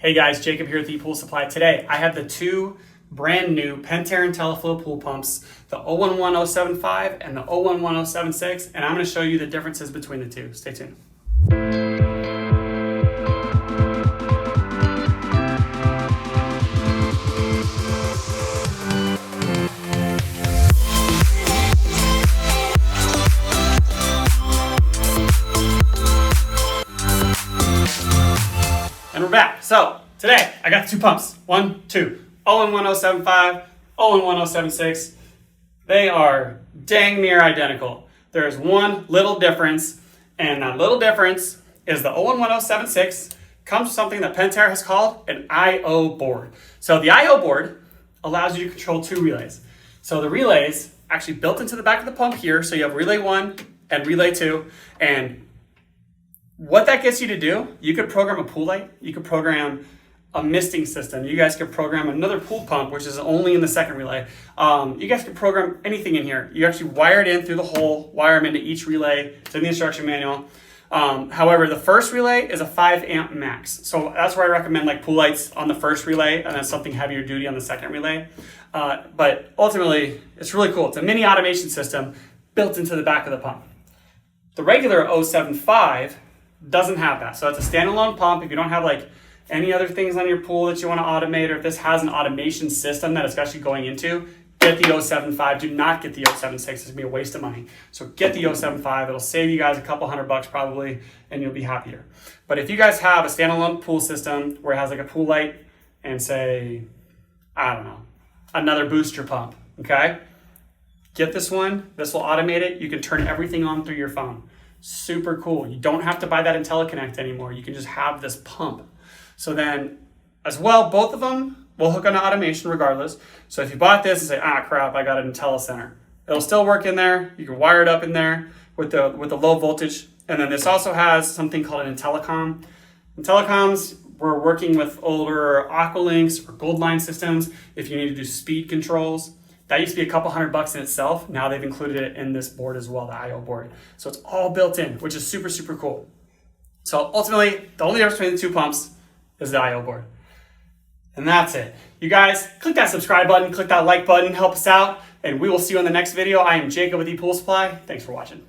Hey guys, Jacob here with ePoolSupply. Today, I have the two brand new Pentair IntelliFlo pool pumps, the 011075 and the 011076, and I'm going to show you the differences between the two. Stay tuned. And we're back. So today I got the two pumps. 011075, 011076. They are dang near identical. There's one little difference, and that little difference is the 011076 comes with something that Pentair has called an I/O board. So the I/O board allows you to control two relays. So the relays actually built into the back of the pump here. So you have relay 1 and relay 2, and what that gets you to do, you could program a pool light, you could program a misting system, you guys could program another pool pump, which is only in the second relay. You guys could program anything in here. You actually wire it in through the hole, wire them into each relay. It's in the instruction manual. However, the first relay is a 5 amp max. So that's where I recommend like pool lights on the first relay and then something heavier duty on the second relay. But ultimately, it's really cool. It's a mini automation system built into the back of the pump. The regular 075 doesn't have that. So it's a standalone pump. If you don't have like any other things on your pool that you want to automate, or if this has an automation system that it's actually going into, get the 075. Do not get the 076. It's gonna be a waste of money. So get the 075. It'll save you guys a couple $100 probably, and you'll be happier. But if you guys have a standalone pool system where it has like a pool light and say, I don't know, another booster pump, okay? Get this one. This will automate it. You can turn everything on through your phone. Super cool. You don't have to buy that IntelliConnect anymore. You can just have this pump. So then, as well, both of them will hook onto automation regardless. So if you bought this and say, ah, crap, I got an IntelliCenter, it'll still work in there. You can wire it up in there with the low voltage. And then this also has something called an IntelliCom. IntelliComs, we're working with older Aqualinks or Goldline systems if you need to do speed controls. That used to be a couple $100 in itself. Now they've included it in this board as well, the I/O board. So it's all built in, which is super, super cool. So ultimately, the only difference between the two pumps is the I/O board. And that's it. You guys, click that subscribe button, click that like button, help us out, and we will see you in the next video. I am Jacob with ePoolSupply. Thanks for watching.